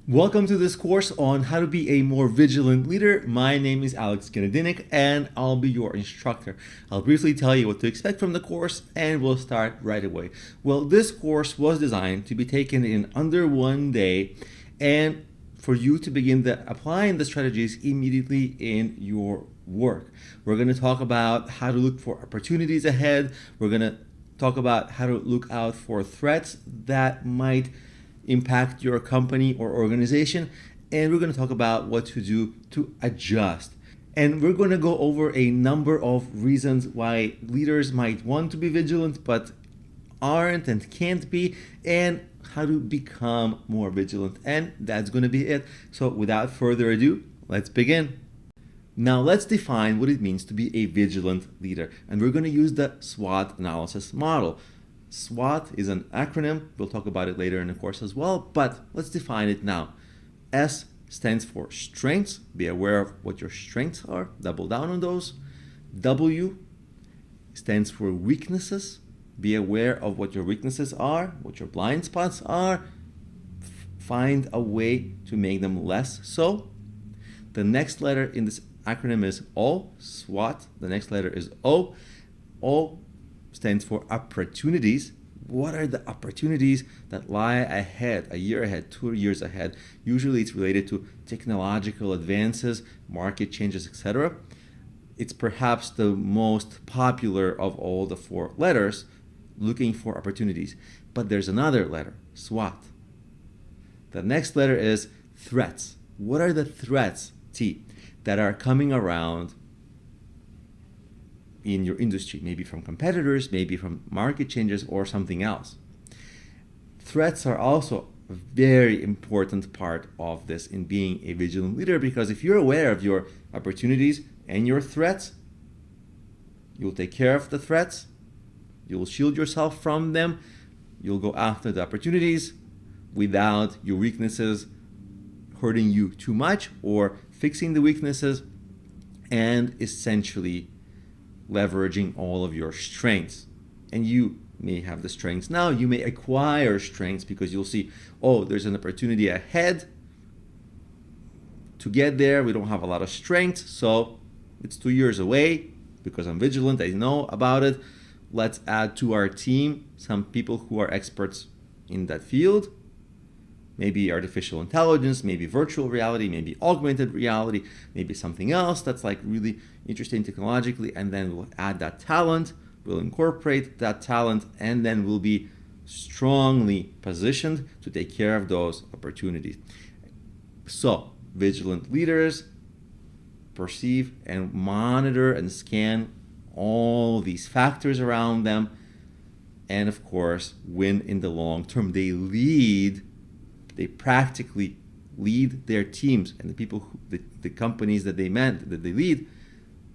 Welcome to this course on how to be a more vigilant leader. My name is Alex Genadinik and I'll be your instructor. I'll briefly tell you what to expect from the course and we'll start right away. Well, this course was designed to be taken in under 1 day and for you to begin applying the strategies immediately in your work. We're going to talk about how to look for opportunities ahead. We're going to talk about how to look out for threats that might impact your company or organization, and we're going to talk about what to do to adjust. And we're going to go over a number of reasons why leaders might want to be vigilant but aren't and can't be, and how to become more vigilant. And that's going to be it. So without further ado, let's begin. Now let's define what it means to be a vigilant leader, and we're going to use the SWOT analysis model. SWOT is an acronym. We'll talk about it later in the course as well, but let's define it now. S stands for strengths. Be aware of what your strengths are. Double down on those. W stands for weaknesses. Be aware of what your weaknesses are, what your blind spots are. Find a way to make them less so. The next letter in this acronym is O, SWOT. The next letter is O. O stands for opportunities. What are the opportunities that lie ahead, a year ahead, 2 years ahead? Usually it's related to technological advances, market changes, etc. It's perhaps the most popular of all the 4 letters, looking for opportunities. But there's another letter, SWOT. The next letter is threats. What are the threats, T, that are coming around in your industry, maybe from competitors, maybe from market changes or something else? Threats are also a very important part of this in being a vigilant leader, because if you're aware of your opportunities and your threats, you'll take care of the threats, you'll shield yourself from them, you'll go after the opportunities without your weaknesses hurting you too much or fixing the weaknesses, and essentially leveraging all of your strengths. And you may have the strengths now, you may acquire strengths because you'll see, oh, there's an opportunity ahead. To get there, we don't have a lot of strength, so it's 2 years away. Because I'm vigilant, I know about it. Let's add to our team some people who are experts in that field. Maybe artificial intelligence, maybe virtual reality, maybe augmented reality, maybe something else that's like really interesting technologically, and then we'll add that talent, we'll incorporate that talent, and then we'll be strongly positioned to take care of those opportunities. So, vigilant leaders perceive and monitor and scan all these factors around them, and of course, win in the long term. They practically lead their teams and the people, the companies that they lead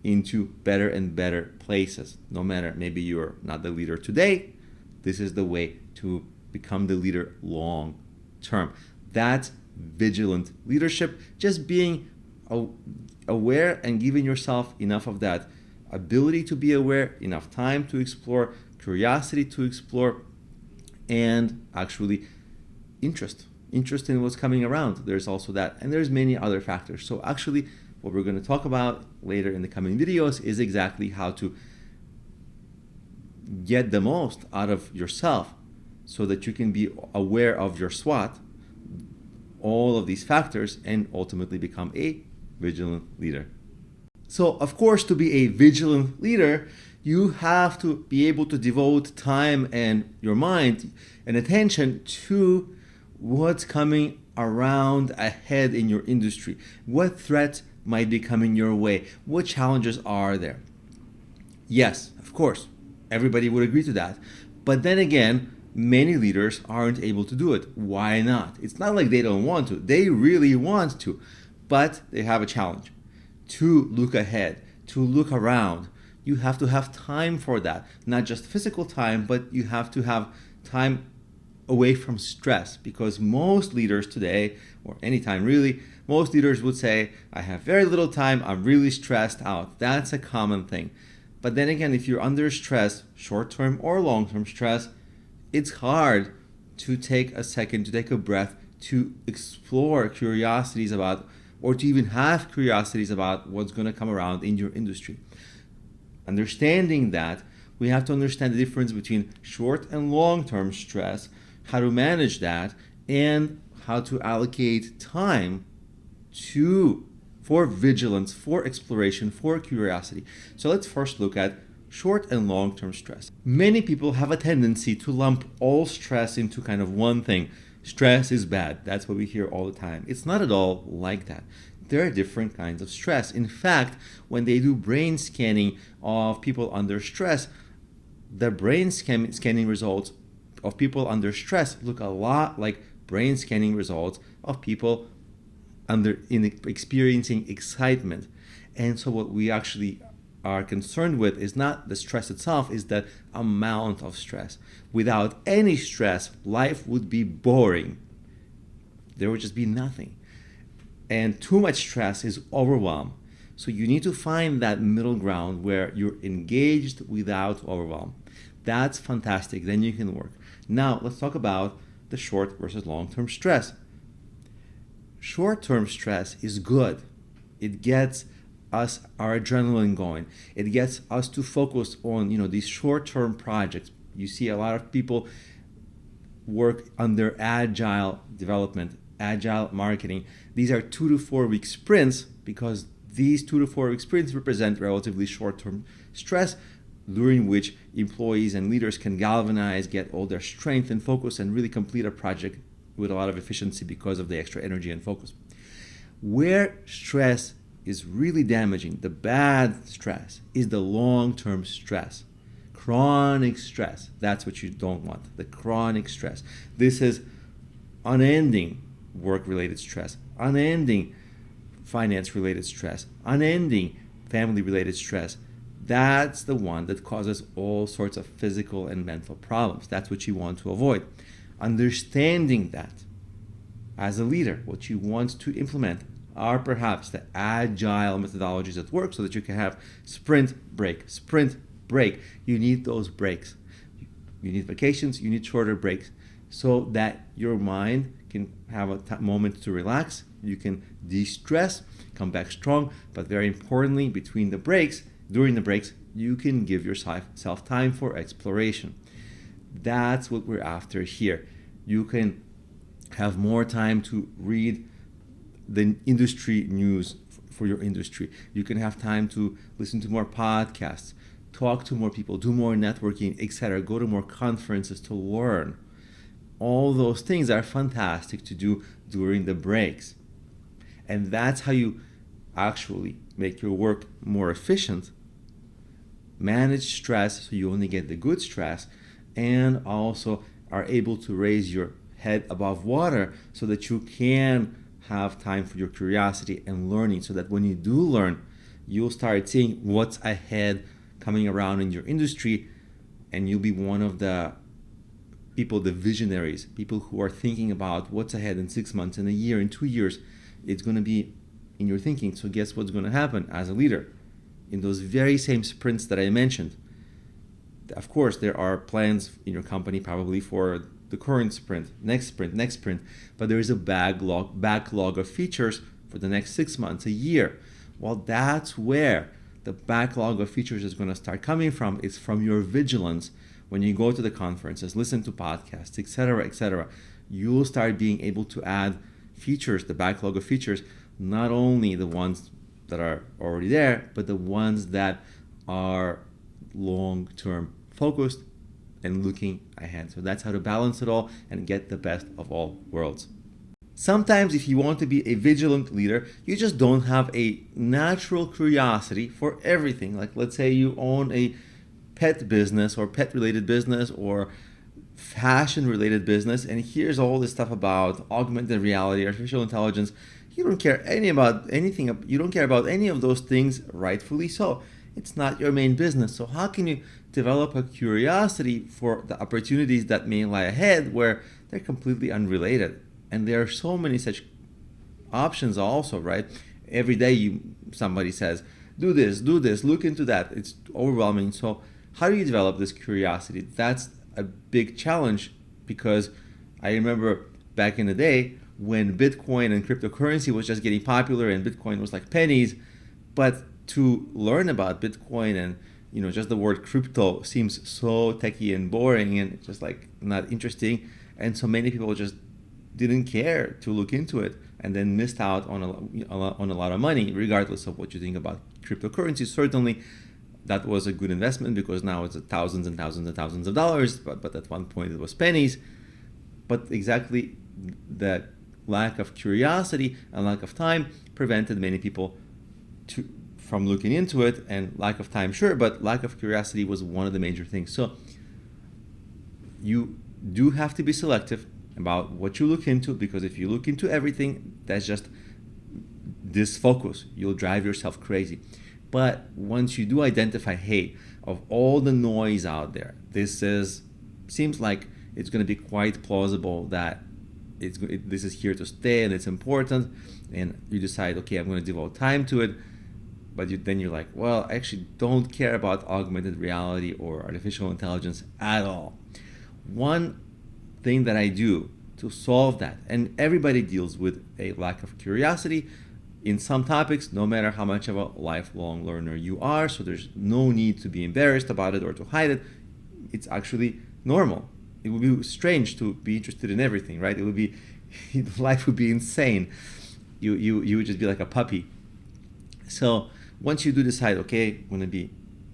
into better and better places. No matter, maybe you're not the leader today, this is the way to become the leader long term. That's vigilant leadership, just being aware and giving yourself enough of that ability to be aware, enough time to explore, curiosity to explore, and actually interest in what's coming around. There's also that, and there's many other factors. So actually what we're going to talk about later in the coming videos is exactly how to get the most out of yourself so that you can be aware of your SWOT, all of these factors, and ultimately become a vigilant leader. So of course, to be a vigilant leader, you have to be able to devote time and your mind and attention to what's coming around ahead in your industry. What threats might be coming your way? What challenges are there? Yes, of course, everybody would agree to that. But then again, many leaders aren't able to do it. Why not? It's not like they don't want to. They really want to, but they have a challenge. To look ahead, to look around, you have to have time for that. Not just physical time, but you have to have time away from stress, because most leaders today, or anytime really, most leaders would say, I have very little time, I'm really stressed out. That's a common thing. But then again, if you're under stress, short-term or long-term stress, it's hard to take a second, to take a breath, to explore curiosities about, or to even have curiosities about what's going to come around in your industry. Understanding that, we have to understand the difference between short and long-term stress, how to manage that, and how to allocate time for vigilance, for exploration, for curiosity. So let's first look at short and long-term stress. Many people have a tendency to lump all stress into kind of one thing. Stress is bad. That's what we hear all the time. It's not at all like that. There are different kinds of stress. In fact, when they do brain scanning of people under stress, the brain scanning results of people under stress look a lot like brain scanning results of people experiencing excitement. And so what we actually are concerned with is not the stress itself, is the amount of stress. Without any stress, life would be boring. There would just be nothing. And too much stress is overwhelm. So you need to find that middle ground where you're engaged without overwhelm. That's fantastic. Then you can work. Now let's talk about the short versus long-term stress. Short-term stress is good. It gets us our adrenaline going. It gets us to focus on these short-term projects. You see a lot of people work under agile development, agile marketing. These are 2 to 4 week sprints because these 2 to 4 week sprints represent relatively short-term stress during which employees and leaders can galvanize, get all their strength and focus, and really complete a project with a lot of efficiency because of the extra energy and focus. Where stress is really damaging, the bad stress, is the long-term stress. Chronic stress, that's what you don't want, the chronic stress. This is unending work-related stress, unending finance-related stress, unending family-related stress. That's the one that causes all sorts of physical and mental problems. That's what you want to avoid. Understanding that as a leader, what you want to implement are perhaps the agile methodologies at work so that you can have sprint, break. You need those breaks. You need vacations, you need shorter breaks so that your mind can have a moment to relax. You can de-stress, come back strong, but very importantly, during the breaks, you can give yourself time for exploration. That's what we're after here. You can have more time to read the industry news for your industry. You can have time to listen to more podcasts, talk to more people, do more networking, etc. Go to more conferences to learn. All those things are fantastic to do during the breaks. And that's how you actually make your work more efficient, manage stress so you only get the good stress, and also are able to raise your head above water so that you can have time for your curiosity and learning, so that when you do learn, you'll start seeing what's ahead coming around in your industry, and you'll be one of the people, the visionaries, people who are thinking about what's ahead in 6 months, in a year, in 2 years. It's going to be in your thinking. So guess what's going to happen as a leader? In those very same sprints that I mentioned, of course, there are plans in your company probably for the current sprint, next sprint, but there is a backlog of features for the next 6 months, a year. Well, that's where the backlog of features is going to start coming from. It's from your vigilance. When you go to the conferences, listen to podcasts, etc., you'll start being able to add features, the backlog of features, not only the ones that are already there, but the ones that are long-term focused and looking ahead. So that's how to balance it all and get the best of all worlds. Sometimes if you want to be a vigilant leader, you just don't have a natural curiosity for everything. Like let's say you own a pet business or pet-related business or fashion-related business, and here's all this stuff about augmented reality, artificial intelligence. You don't care about anything. You don't care about any of those things, rightfully so. It's not your main business. So how can you develop a curiosity for the opportunities that may lie ahead where they're completely unrelated? And there are so many such options also, right? Every day somebody says, do this, look into that. It's overwhelming. So how do you develop this curiosity? That's a big challenge, because I remember back in the day when Bitcoin and cryptocurrency was just getting popular and Bitcoin was like pennies. But to learn about Bitcoin and just the word crypto seems so techy and boring and just like not interesting, and so many people just didn't care to look into it, and then missed out on a lot of money, regardless of what you think about cryptocurrency. Certainly, that was a good investment because now it's thousands and thousands and thousands of dollars. But at one point it was pennies. But exactly that lack of curiosity and lack of time prevented many people from looking into it. And lack of time, sure, but lack of curiosity was one of the major things. So you do have to be selective about what you look into, because if you look into everything, that's just disfocus. You'll drive yourself crazy. But once you do identify, hey, of all the noise out there, this seems like it's going to be quite plausible that this is here to stay and it's important, and you decide, okay, I'm going to devote time to it. But then you're like, well, I actually don't care about augmented reality or artificial intelligence at all. One thing that I do to solve that, and everybody deals with a lack of curiosity in some topics, no matter how much of a lifelong learner you are, so there's no need to be embarrassed about it or to hide it. It's actually normal. It would be strange to be interested in everything, right? It would be, life would be insane. You would just be like a puppy. So once you do decide, okay, I'm going to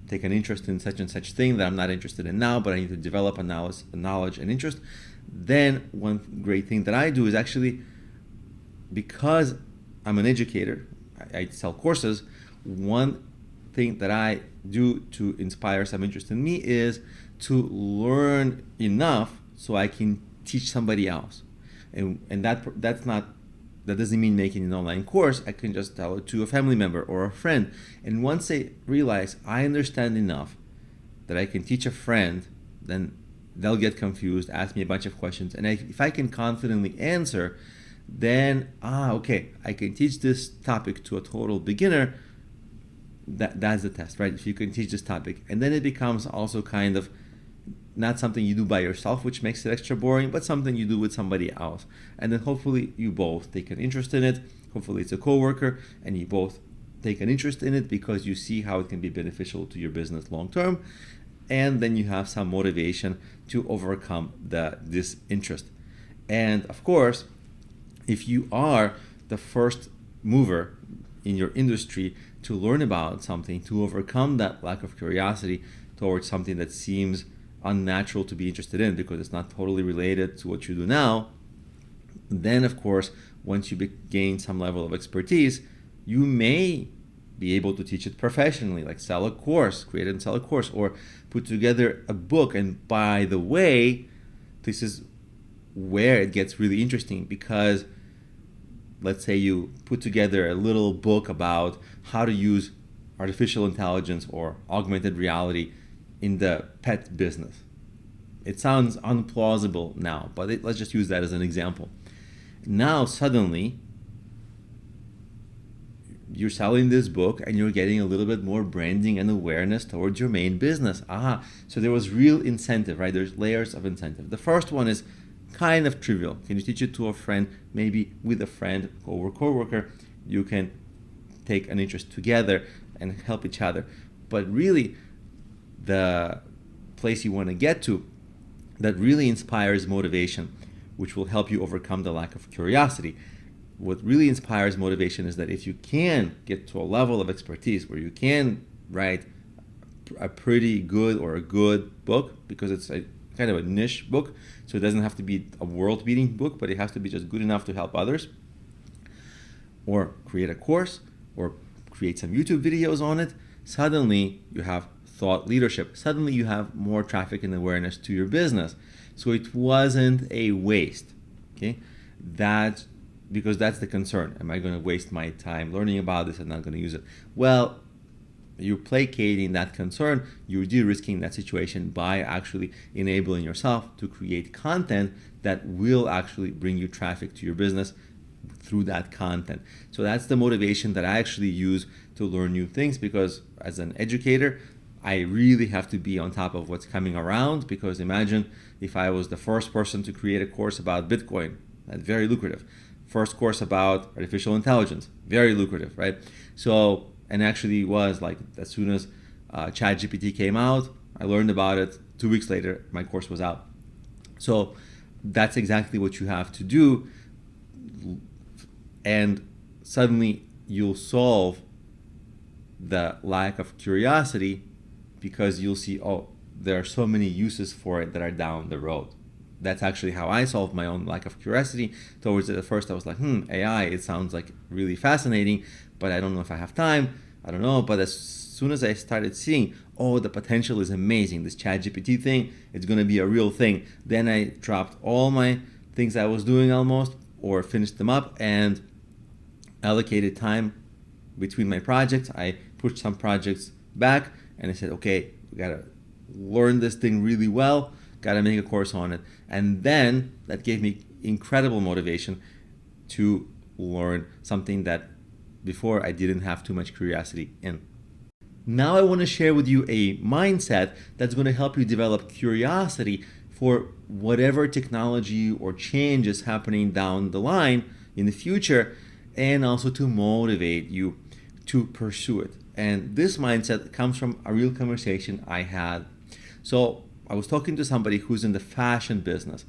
take an interest in such and such thing that I'm not interested in now, but I need to develop a knowledge and interest, then one great thing that I do is actually, because I'm an educator, I sell courses, one thing that I do to inspire some interest in me is to learn enough so I can teach somebody else. And that doesn't mean making an online course. I can just tell it to a family member or a friend. And once they realize I understand enough that I can teach a friend, then they'll get confused, ask me a bunch of questions. And if I can confidently answer, then, okay, I can teach this topic to a total beginner. That's the test, right? If you can teach this topic. And then it becomes also kind of not something you do by yourself, which makes it extra boring, but something you do with somebody else. And then hopefully you both take an interest in it. Hopefully it's a coworker and you both take an interest in it because you see how it can be beneficial to your business long term. And then you have some motivation to overcome this interest. And of course, if you are the first mover in your industry to learn about something, to overcome that lack of curiosity towards something that seems unnatural to be interested in because it's not totally related to what you do now, then of course, once you gain some level of expertise, you may be able to teach it professionally, like sell a course, create and sell a course, or put together a book. And by the way, this is where it gets really interesting, because let's say you put together a little book about how to use artificial intelligence or augmented reality in the pet business. It sounds unplausible now, but let's just use that as an example. Now suddenly you're selling this book and you're getting a little bit more branding and awareness towards your main business. So there was real incentive, right? There's layers of incentive. The first one is kind of trivial. Can you teach it to a friend? Maybe with a friend or coworker, you can take an interest together and help each other. But really, the place you want to get to that really inspires motivation, which will help you overcome the lack of curiosity. What really inspires motivation is that if you can get to a level of expertise where you can write a pretty good or a good book, because it's a kind of a niche book, so it doesn't have to be a world-beating book, but it has to be just good enough to help others, or create a course, or create some YouTube videos on it, suddenly you have thought leadership. Suddenly you have more traffic and awareness to your business. So it wasn't a waste, okay? Because that's the concern. Am I going to waste my time learning about this and not going to use it? Well, you're placating that concern. You're de-risking that situation by actually enabling yourself to create content that will actually bring you traffic to your business through that content. So that's the motivation that I actually use to learn new things, because as an educator, I really have to be on top of what's coming around, because imagine if I was the first person to create a course about Bitcoin. That's very lucrative. first course about artificial intelligence, very lucrative, right? So, and actually was like, as soon as ChatGPT came out, I learned about it. 2 weeks later, my course was out. So that's exactly what you have to do. And suddenly you'll solve the lack of curiosity, because you'll see, oh, there are so many uses for it that are down the road. That's actually how I solved my own lack of curiosity towards it. At first I was like, AI, it sounds like really fascinating, but I don't know if I have time. I don't know. But as soon as I started seeing, oh, the potential is amazing, this ChatGPT thing, it's going to be a real thing, then I dropped all my things I was doing almost, or finished them up, and allocated time between my projects. I pushed some projects back, and I said, okay, we got to learn this thing really well, got to make a course on it. And then that gave me incredible motivation to learn something that before I didn't have too much curiosity in. Now I want to share with you a mindset that's going to help you develop curiosity for whatever technology or change is happening down the line in the future, and also to motivate you to pursue it. And this mindset comes from a real conversation I had. So I was talking to somebody who's in the fashion business.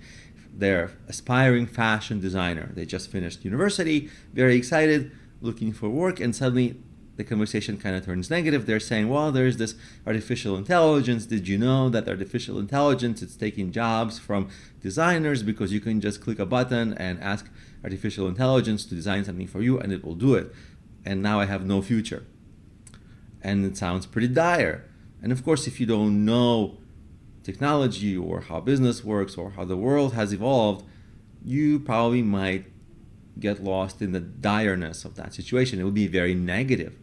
They're aspiring fashion designer. They just finished university, very excited, looking for work, and suddenly the conversation kind of turns negative. They're saying, well, there's this artificial intelligence. Did you know that artificial intelligence is taking jobs from designers, because you can just click a button and ask artificial intelligence to design something for you and it will do it. And now I have no future. And it sounds pretty dire. And of course, if you don't know technology or how business works or how the world has evolved, you probably might get lost in the direness of that situation. It will be very negative.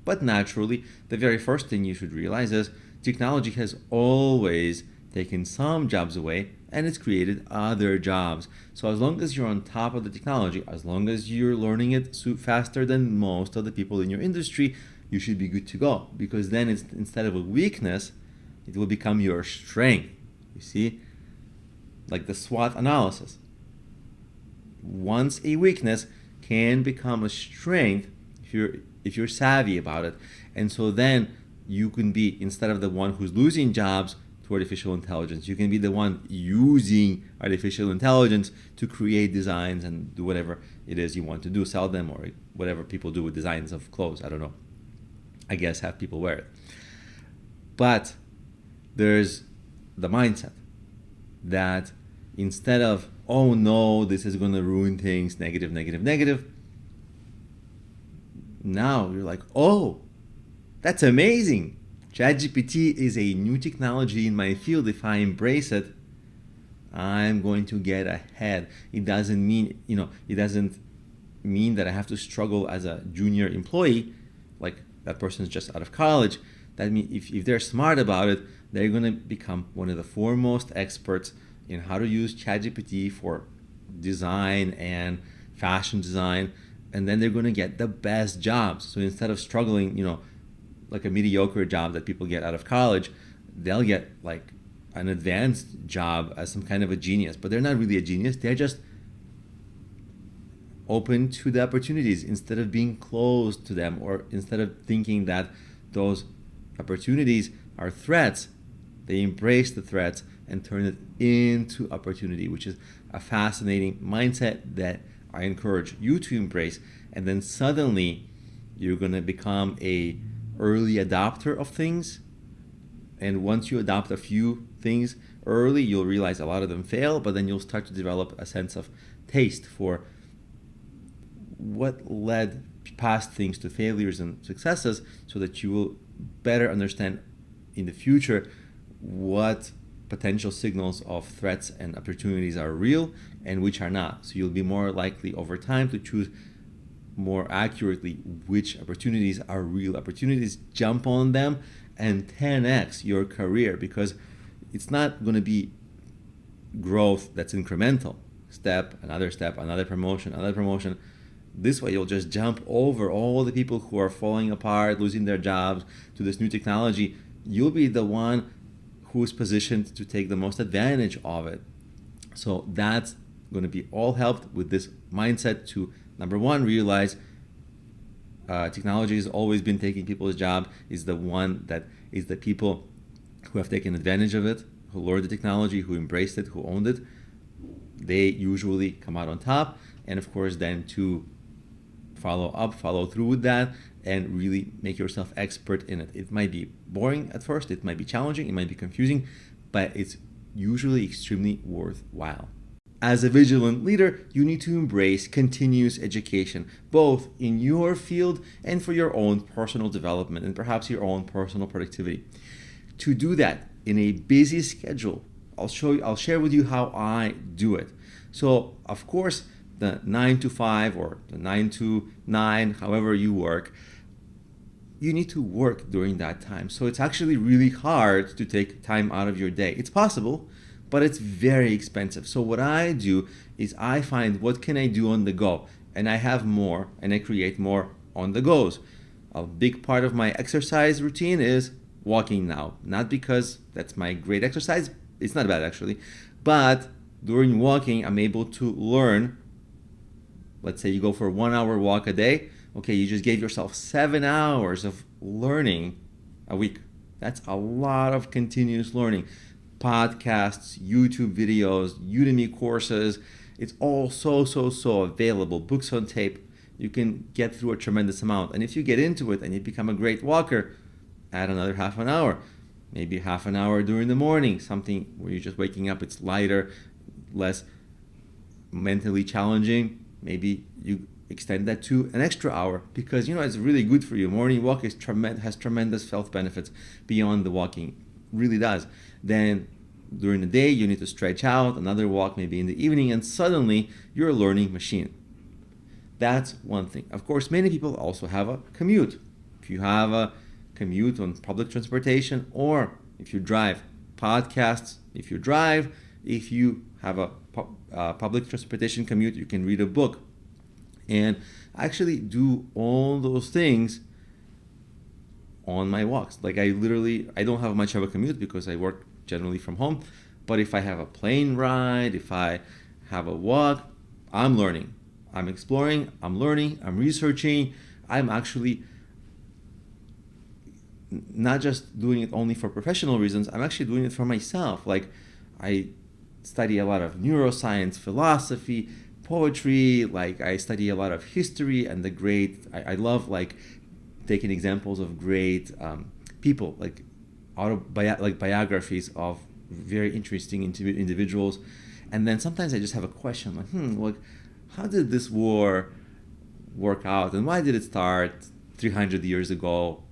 But naturally, the very first thing you should realize is technology has always taken some jobs away, and it's created other jobs. So as long as you're on top of the technology, as long as you're learning it faster than most of the people in your industry, you should be good to go. Because then it's, instead of a weakness, it will become your strength. You see? Like the SWOT analysis. Once a weakness can become a strength if you're savvy about it. And so then you can be, instead of the one who's losing jobs to artificial intelligence, you can be the one using artificial intelligence to create designs and do whatever it is you want to do, sell them, or whatever people do with designs of clothes. I don't know. I guess have people wear it. But there's the mindset that instead of, oh no, this is going to ruin things, negative, negative, negative, now you're like, oh, that's amazing. ChatGPT is a new technology in my field. If I embrace it, I'm going to get ahead. It doesn't mean, it doesn't mean that I have to struggle as a junior employee, like that person's just out of college. That means if they're smart about it, they're going to become one of the foremost experts in how to use ChatGPT for design and fashion design, and then they're going to get the best jobs. So instead of struggling, like a mediocre job that people get out of college, they'll get like an advanced job as some kind of a genius. But they're not really a genius. They're just open to the opportunities instead of being closed to them, or instead of thinking that those opportunities are threats. They embrace the threats and turn it into opportunity, which is a fascinating mindset that I encourage you to embrace. And then suddenly you're going to become a early adopter of things. And once you adopt a few things early, you'll realize a lot of them fail, but then you'll start to develop a sense of taste for what led past things to failures and successes, so that you will better understand in the future what potential signals of threats and opportunities are real and which are not. So you'll be more likely over time to choose more accurately which opportunities are real opportunities, jump on them, and 10x your career, because it's not going to be growth that's incremental. Step, another promotion. This way you'll just jump over all the people who are falling apart, losing their jobs to this new technology. You'll be the one who's positioned to take the most advantage of it. So that's going to be all helped with this mindset to, number one, realize technology has always been taking people's job, is the one that is the people who have taken advantage of it, who learned the technology, who embraced it, who owned it. They usually come out on top. And of course, then to follow through with that and really make yourself expert in it. It might be boring at first, it might be challenging, it might be confusing, but it's usually extremely worthwhile. As a vigilant leader, you need to embrace continuous education, both in your field and for your own personal development and perhaps your own personal productivity. To do that in a busy schedule, I'll share with you how I do it. So, of course, the 9 to 5 or the 9 to 9, however you work, you need to work during that time. So it's actually really hard to take time out of your day. It's possible, but it's very expensive. So what I do is I find what can I do on the go, and I have more and I create more on the goes. A big part of my exercise routine is walking now, not because that's my great exercise, it's not bad actually, but during walking I'm able to learn. Let's say you go for a 1 hour walk a day. Okay, you just gave yourself 7 hours of learning a week. That's a lot of continuous learning. Podcasts, YouTube videos, Udemy courses. It's all so available. Books on tape. You can get through a tremendous amount. And if you get into it and you become a great walker, add another half an hour. Maybe half an hour during the morning. Something where you're just waking up. It's lighter, less mentally challenging. Maybe you extend that to an extra hour because it's really good for you. Morning walk has tremendous health benefits beyond the walking. Really does. Then during the day you need to stretch out, another walk maybe in the evening, and suddenly you're a learning machine. That's one thing. Of course, many people also have a commute. If you have a commute on public transportation, or if you drive, podcasts. If you drive, if you have a public transportation commute, you can read a book and actually do all those things on my walks. Like I don't have much of a commute because I work generally from home, but if I have a plane ride, if I have a walk, I'm learning, I'm exploring, I'm learning, I'm researching. I'm actually not just doing it only for professional reasons, I'm actually doing it for myself. Like I study a lot of neuroscience, philosophy, poetry, like I study a lot of history and the great, I love like taking examples of great people, like biographies of very interesting individuals. And then sometimes I just have a question like, how did this war work out and why did it start 300 years ago?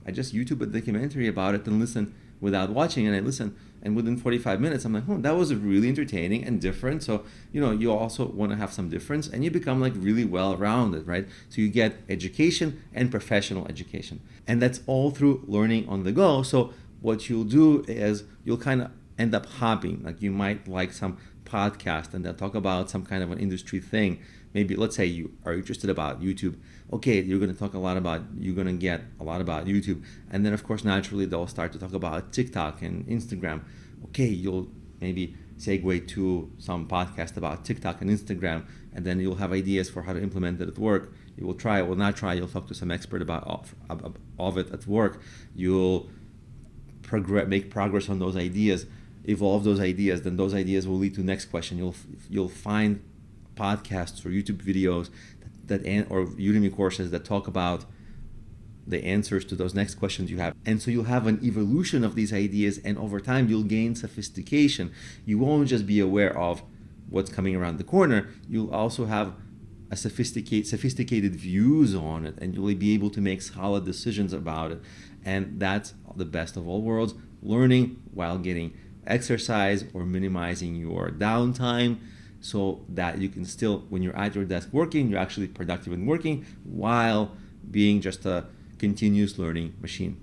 I just YouTube a documentary about it and listen without watching, and I listen, and within 45 minutes I'm like, that was really entertaining and different. So you also want to have some difference, and you become like really well-rounded, right? So you get education and professional education, and that's all through learning on the go. So what you'll do is you'll kind of end up hopping. Like you might like some podcast and they'll talk about some kind of an industry thing. Maybe let's say you are interested about YouTube. Okay, you're going to get a lot about YouTube. And then of course, naturally, they'll start to talk about TikTok and Instagram. Okay, you'll maybe segue to some podcast about TikTok and Instagram, and then you'll have ideas for how to implement it at work. You will try, will not try, you'll talk to some expert of it at work. You'll make progress on those ideas, evolve those ideas, then those ideas will lead to the next question. You'll find podcasts or YouTube videos or Udemy courses that talk about the answers to those next questions you have. And so you'll have an evolution of these ideas, and over time you'll gain sophistication. You won't just be aware of what's coming around the corner, you'll also have a sophisticated views on it, and you'll be able to make solid decisions about it. And that's the best of all worlds, learning while getting exercise or minimizing your downtime, so that you can still, when you're at your desk working, you're actually productive in working while being just a continuous learning machine.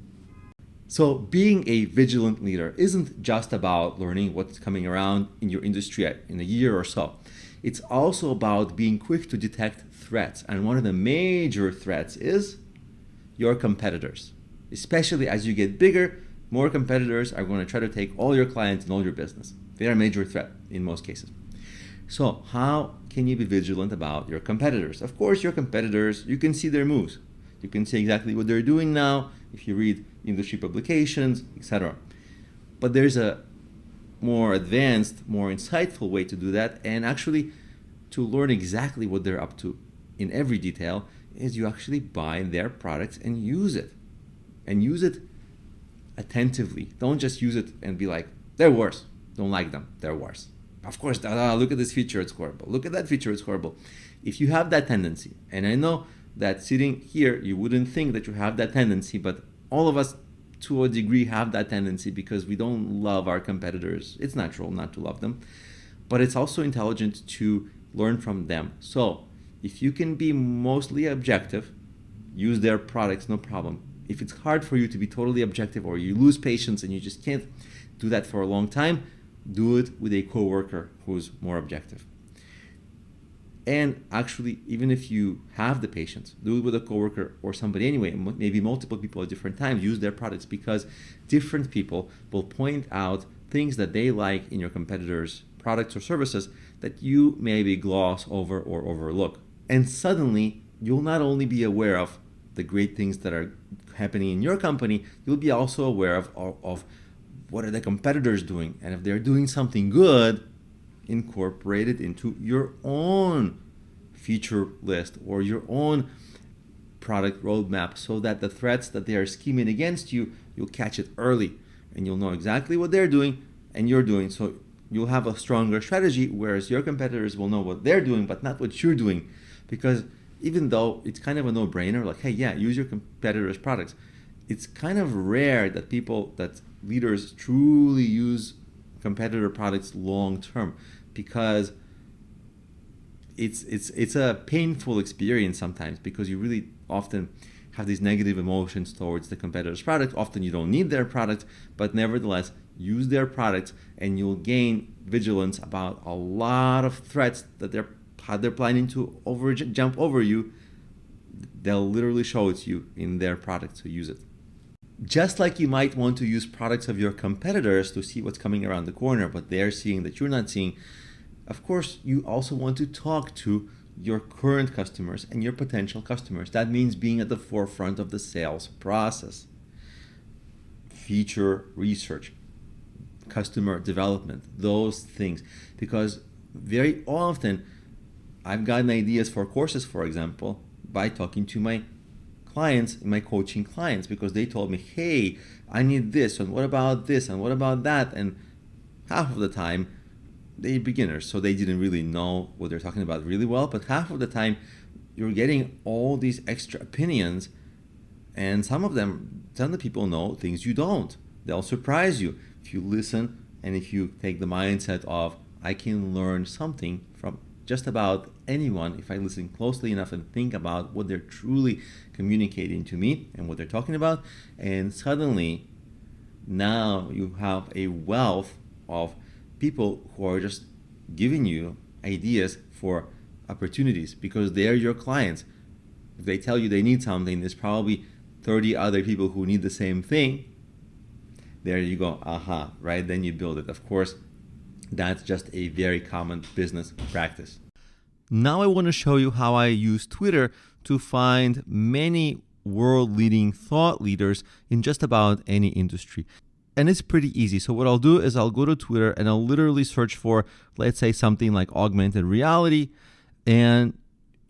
So being a vigilant leader isn't just about learning what's coming around in your industry in a year or so. It's also about being quick to detect threats. And one of the major threats is your competitors. Especially as you get bigger, more competitors are going to try to take all your clients and all your business. They are a major threat in most cases. So how can you be vigilant about your competitors? Of course, your competitors, you can see their moves. You can see exactly what they're doing now if you read industry publications, etc. But there's a more advanced, more insightful way to do that, and actually to learn exactly what they're up to in every detail is you actually buy their products and use it. And use it attentively. Don't just use it and be like, they're worse. Don't like them. They're worse. Of course, look at this feature, it's horrible. Look at that feature, it's horrible. If you have that tendency, and I know that sitting here, you wouldn't think that you have that tendency, but all of us to a degree have that tendency because we don't love our competitors. It's natural not to love them, but it's also intelligent to learn from them. So if you can be mostly objective, use their products, no problem. If it's hard for you to be totally objective or you lose patience and you just can't do that for a long time, do it with a coworker who's more objective. And actually, even if you have the patience, do it with a coworker or somebody anyway, maybe multiple people at different times, use their products because different people will point out things that they like in your competitors' products or services that you maybe gloss over or overlook. And suddenly, you'll not only be aware of the great things that are happening in your company, you'll be also aware of what are the competitors doing. And if they're doing something good, incorporate it into your own feature list or your own product roadmap so that the threats that they are scheming against you, you'll catch it early and you'll know exactly what they're doing and you're doing. So you'll have a stronger strategy, whereas your competitors will know what they're doing but not what you're doing. Because even though it's kind of a no-brainer, like, hey, yeah, use your competitors' products, it's kind of rare that leaders truly use competitor products long term, because it's a painful experience sometimes, because you really often have these negative emotions towards the competitor's product. Often you don't need their product, but nevertheless use their products and you'll gain vigilance about a lot of threats that they're planning to jump over you. They'll literally show it to you in their product, so use it. Just like you might want to use products of your competitors to see what's coming around the corner, but they're seeing that you're not seeing, of course, you also want to talk to your current customers and your potential customers. That means being at the forefront of the sales process. Feature research, customer development, those things. Because very often, I've gotten ideas for courses, for example, by talking to my clients, my coaching clients, because they told me, hey, I need this, and what about this, and what about that? And half of the time, they're beginners, so they didn't really know what they're talking about really well, but half of the time, you're getting all these extra opinions, and some of the people know things you don't. They'll surprise you if you listen, and if you take the mindset of, I can learn something from just about anyone if I listen closely enough and think about what they're truly communicating to me and what they're talking about. And suddenly, now you have a wealth of people who are just giving you ideas for opportunities because they're your clients. If they tell you they need something, there's probably 30 other people who need the same thing. There you go, right? Then you build it. Of course, that's just a very common business practice. Now I want to show you how I use Twitter to find many world-leading thought leaders in just about any industry. And it's pretty easy. So what I'll do is I'll go to Twitter and I'll literally search for, let's say, something like augmented reality. And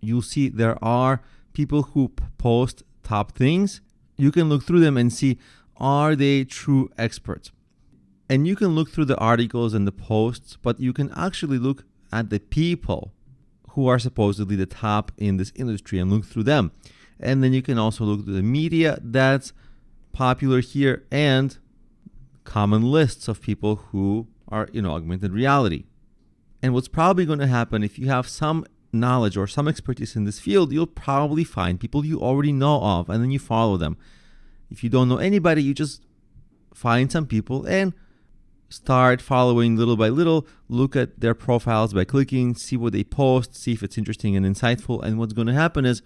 you'll see there are people who post top things. You can look through them and see, are they true experts? And you can look through the articles and the posts, but you can actually look at the people who are supposedly the top in this industry and look through them. And then you can also look through the media that's popular here and common lists of people who are in augmented reality. And what's probably going to happen, if you have some knowledge or some expertise in this field, you'll probably find people you already know of and then you follow them. If you don't know anybody, you just find some people and start following little by little, look at their profiles by clicking, see what they post, see if it's interesting and insightful. And what's going to happen is,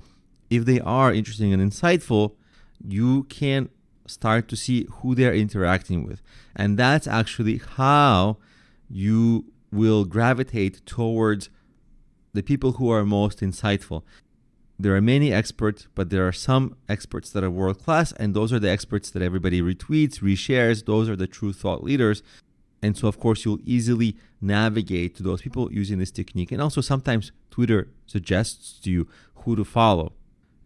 if they are interesting and insightful, you can start to see who they're interacting with. And that's actually how you will gravitate towards the people who are most insightful. There are many experts, but there are some experts that are world-class, and those are the experts that everybody retweets, reshares. Those are the true thought leaders. And so, of course, you'll easily navigate to those people using this technique. And also sometimes Twitter suggests to you who to follow.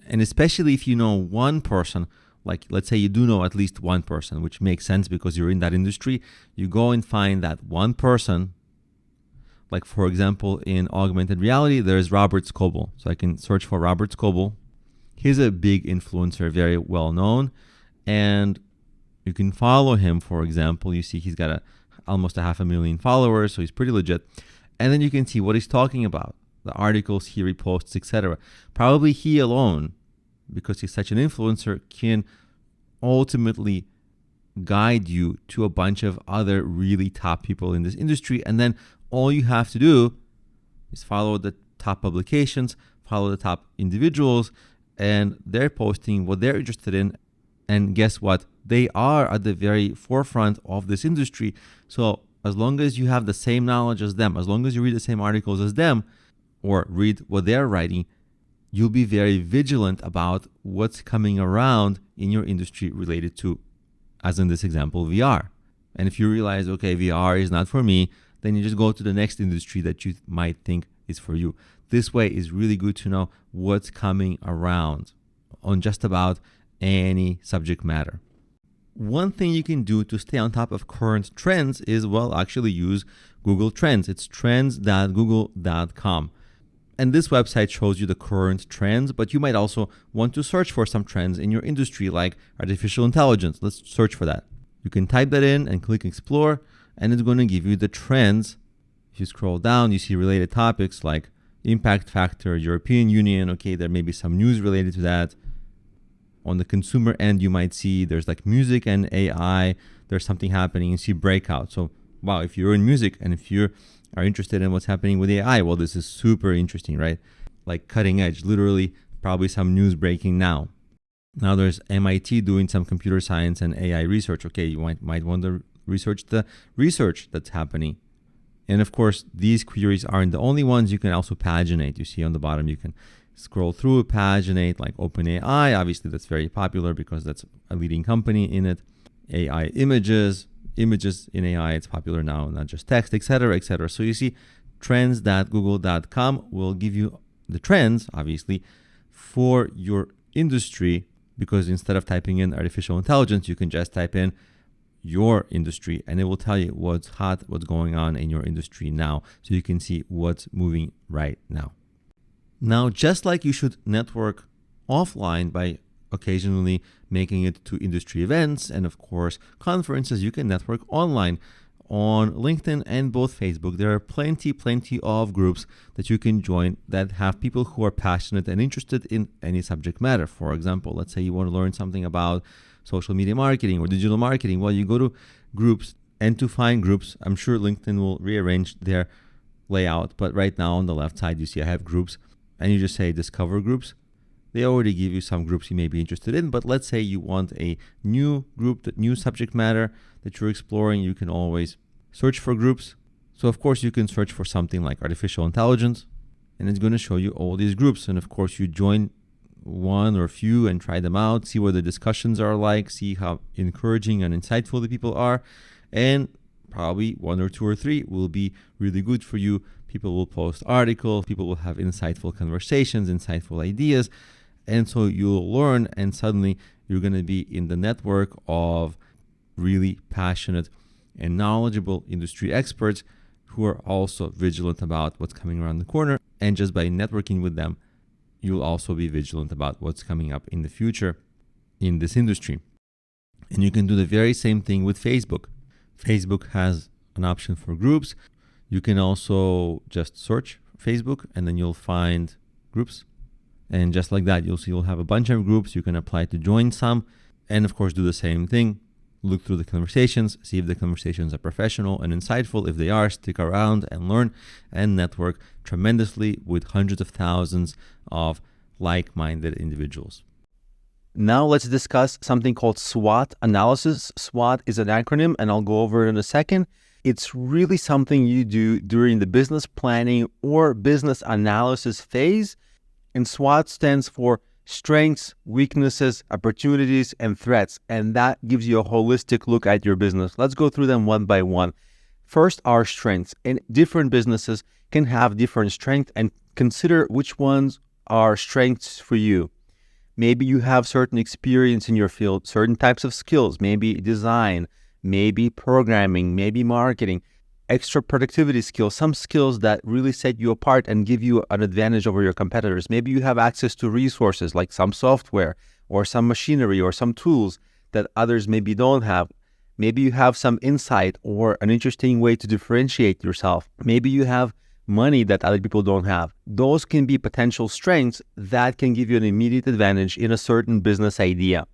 And especially if you know one person, like let's say you do know at least one person, which makes sense because you're in that industry, you go and find that one person. Like, for example, in augmented reality, there's Robert Scoble. So I can search for Robert Scoble. He's a big influencer, very well known. And you can follow him, for example. You see he's got almost 500,000 followers, so he's pretty legit. And then you can see what he's talking about, the articles he reposts, etc. Probably he alone, because he's such an influencer, can ultimately guide you to a bunch of other really top people in this industry. And then all you have to do is follow the top publications, follow the top individuals, and they're posting what they're interested in. And guess what? They are at the very forefront of this industry. So as long as you have the same knowledge as them, as long as you read the same articles as them, or read what they're writing, you'll be very vigilant about what's coming around in your industry related to, as in this example, VR. And if you realize, okay, VR is not for me, then you just go to the next industry that you might think is for you. This way is really good to know what's coming around on just about any subject matter. One thing you can do to stay on top of current trends is, well, actually use Google Trends. It's trends.google.com. And this website shows you the current trends, but you might also want to search for some trends in your industry, like artificial intelligence. Let's search for that. You can type that in and click explore, and it's going to give you the trends. If you scroll down, you see related topics like impact factor, European Union. Okay, there may be some news related to that. On the consumer end, you might see there's like music and AI. There's something happening. You see breakout. So, wow, if you're in music and if you are interested in what's happening with AI, well, this is super interesting, right? Like cutting edge, literally probably some news breaking now. Now there's MIT doing some computer science and AI research. Okay, you might want to research the research that's happening. And of course, these queries aren't the only ones. You can also paginate. You see on the bottom, you can scroll through, paginate, like OpenAI. Obviously, that's very popular because that's a leading company in it. AI images in AI, it's popular now, not just text, etc., etc. So you see, trends.google.com will give you the trends, obviously, for your industry, because instead of typing in artificial intelligence, you can just type in your industry and it will tell you what's hot, what's going on in your industry now, so you can see what's moving right now. Now, just like you should network offline by occasionally making it to industry events and of course conferences, you can network online on LinkedIn and both Facebook. There are plenty of groups that you can join that have people who are passionate and interested in any subject matter. For example, let's say you want to learn something about social media marketing or digital marketing. Well, you go to groups, and to find groups, I'm sure LinkedIn will rearrange their layout, but right now on the left side, you see I have groups, and you just say discover groups. They already give you some groups you may be interested in, but let's say you want a new group, that new subject matter that you're exploring, you can always search for groups. So of course you can search for something like artificial intelligence, and it's going to show you all these groups. And of course you join one or a few and try them out, see what the discussions are like, see how encouraging and insightful the people are, and probably one or two or three will be really good for you. People will post articles, people will have insightful conversations, insightful ideas. And so you'll learn, and suddenly you're going to be in the network of really passionate and knowledgeable industry experts who are also vigilant about what's coming around the corner. And just by networking with them, you'll also be vigilant about what's coming up in the future in this industry. And you can do the very same thing with Facebook. Facebook has an option for groups. You can also just search Facebook and then you'll find groups. And just like that, you'll have a bunch of groups. You can apply to join some, and of course do the same thing. Look through the conversations, see if the conversations are professional and insightful. If they are, stick around and learn and network tremendously with hundreds of thousands of like-minded individuals. Now let's discuss something called SWOT analysis. SWOT is an acronym, and I'll go over it in a second. It's really something you do during the business planning or business analysis phase. And SWOT stands for strengths, weaknesses, opportunities, and threats. And that gives you a holistic look at your business. Let's go through them one by one. First, our strengths. And different businesses can have different strengths, and consider which ones are strengths for you. Maybe you have certain experience in your field, certain types of skills, maybe design, maybe programming, maybe marketing, extra productivity skills, some skills that really set you apart and give you an advantage over your competitors. Maybe you have access to resources like some software or some machinery or some tools that others maybe don't have. Maybe you have some insight or an interesting way to differentiate yourself. Maybe you have money that other people don't have. Those can be potential strengths that can give you an immediate advantage in a certain business idea.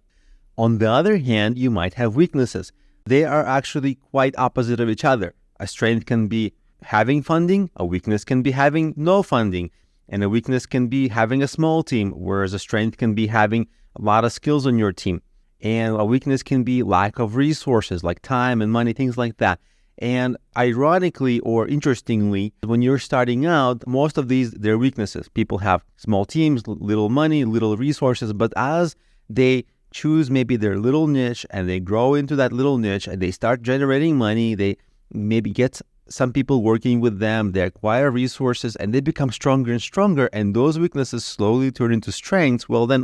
On the other hand, you might have weaknesses. They are actually quite opposite of each other. A strength can be having funding, a weakness can be having no funding, and a weakness can be having a small team, whereas a strength can be having a lot of skills on your team. And a weakness can be lack of resources like time and money, things like that. And ironically or interestingly, when you're starting out, most of these, they're weaknesses. People have small teams, little money, little resources, but as they choose maybe their little niche and they grow into that little niche and they start generating money, they maybe get some people working with them, they acquire resources and they become stronger and stronger, and those weaknesses slowly turn into strengths. Well then,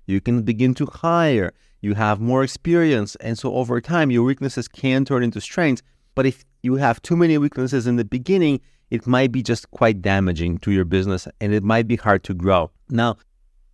you can begin to hire, you have more experience, and so over time your weaknesses can turn into strengths. But if you have too many weaknesses in the beginning, it might be just quite damaging to your business and it might be hard to grow. Now,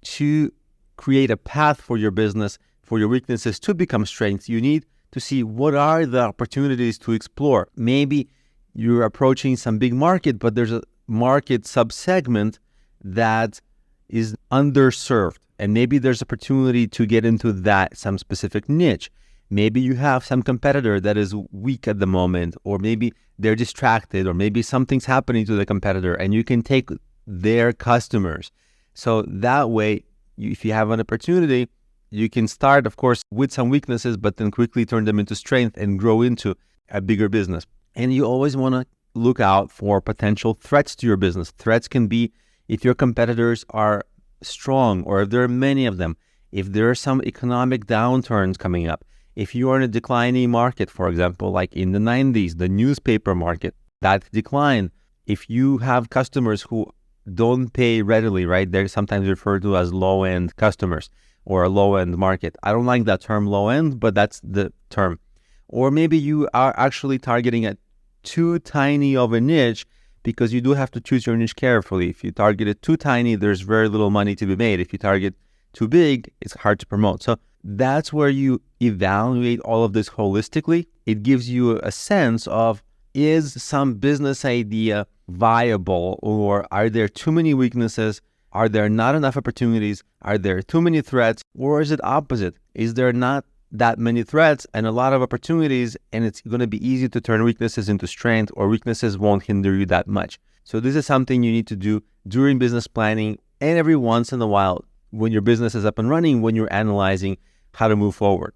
to create a path for your business, for your weaknesses to become strengths, you need to see what are the opportunities to explore. Maybe you're approaching some big market, but there's a market subsegment that is underserved. And maybe there's opportunity to get into that, some specific niche. Maybe you have some competitor that is weak at the moment, or maybe they're distracted, or maybe something's happening to the competitor and you can take their customers. So that way, if you have an opportunity, you can start, of course, with some weaknesses, but then quickly turn them into strength and grow into a bigger business. And you always want to look out for potential threats to your business. Threats can be if your competitors are strong or if there are many of them, if there are some economic downturns coming up. If you are in a declining market, for example, like in the 90s, the newspaper market, that decline, if you have customers who don't pay readily, right? They're sometimes referred to as low-end customers or a low-end market. I don't like that term low-end, but that's the term. Or maybe you are actually targeting a too tiny of a niche, because you do have to choose your niche carefully. If you target it too tiny, there's very little money to be made. If you target too big, it's hard to promote. So that's where you evaluate all of this holistically. It gives you a sense of, is some business idea viable, or are there too many weaknesses? Are there not enough opportunities? Are there too many threats? Or is it opposite? Is there not that many threats and a lot of opportunities, and it's going to be easy to turn weaknesses into strength, or weaknesses won't hinder you that much? So this is something you need to do during business planning and every once in a while when your business is up and running, when you're analyzing how to move forward.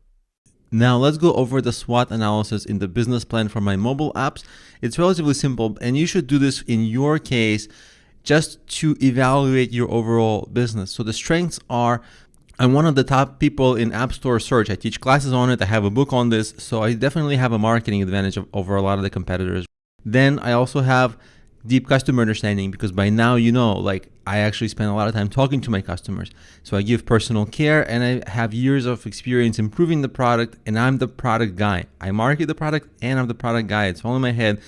Now let's go over the SWOT analysis in the business plan for my mobile apps. It's relatively simple, and you should do this in your case just to evaluate your overall business. So the strengths are, I'm one of the top people in App Store search. I teach classes on it. I have a book on this. So I definitely have a marketing advantage over a lot of the competitors. Then I also have deep customer understanding, because by now, I actually spend a lot of time talking to my customers. So I give personal care, and I have years of experience improving the product, and I'm the product guy. I market the product and I'm the product guy. It's all in my head.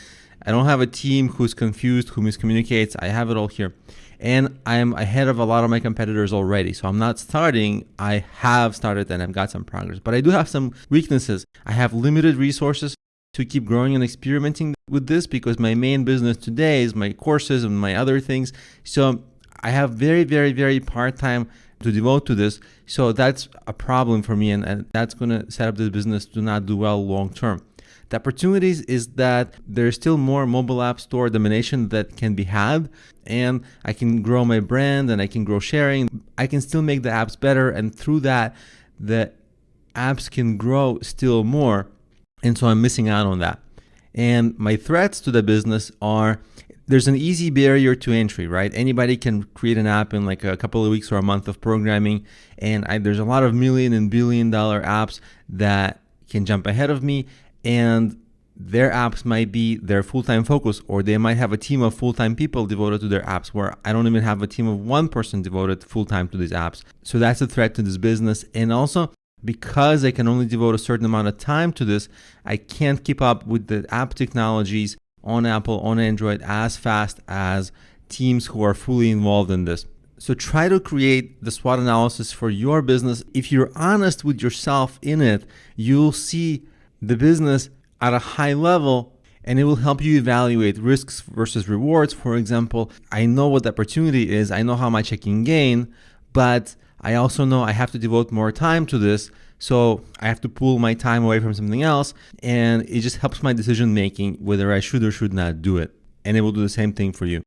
I don't have a team who's confused, who miscommunicates. I have it all here. And I'm ahead of a lot of my competitors already. So I'm not starting. I have started and I've got some progress. But I do have some weaknesses. I have limited resources to keep growing and experimenting with this, because my main business today is my courses and my other things. So I have very, very, very part-time to devote to this. So that's a problem for me, and that's going to set up this business to not do well long-term. The opportunities is that there's still more mobile app store domination that can be had, and I can grow my brand and I can grow sharing. I can still make the apps better, and through that, the apps can grow still more. And so I'm missing out on that. And my threats to the business are, there's an easy barrier to entry, right? Anybody can create an app in like a couple of weeks or a month of programming. And there's a lot of million and billion dollar apps that can jump ahead of me. And their apps might be their full-time focus, or they might have a team of full-time people devoted to their apps, where I don't even have a team of one person devoted full-time to these apps. So that's a threat to this business. And also, because I can only devote a certain amount of time to this, I can't keep up with the app technologies on Apple, on Android as fast as teams who are fully involved in this. So try to create the SWOT analysis for your business. If you're honest with yourself in it, you'll see the business at a high level, and it will help you evaluate risks versus rewards. For example, I know what the opportunity is, I know how much I can gain, but I also know I have to devote more time to this, so I have to pull my time away from something else, and it just helps my decision making whether I should or should not do it. And it will do the same thing for you.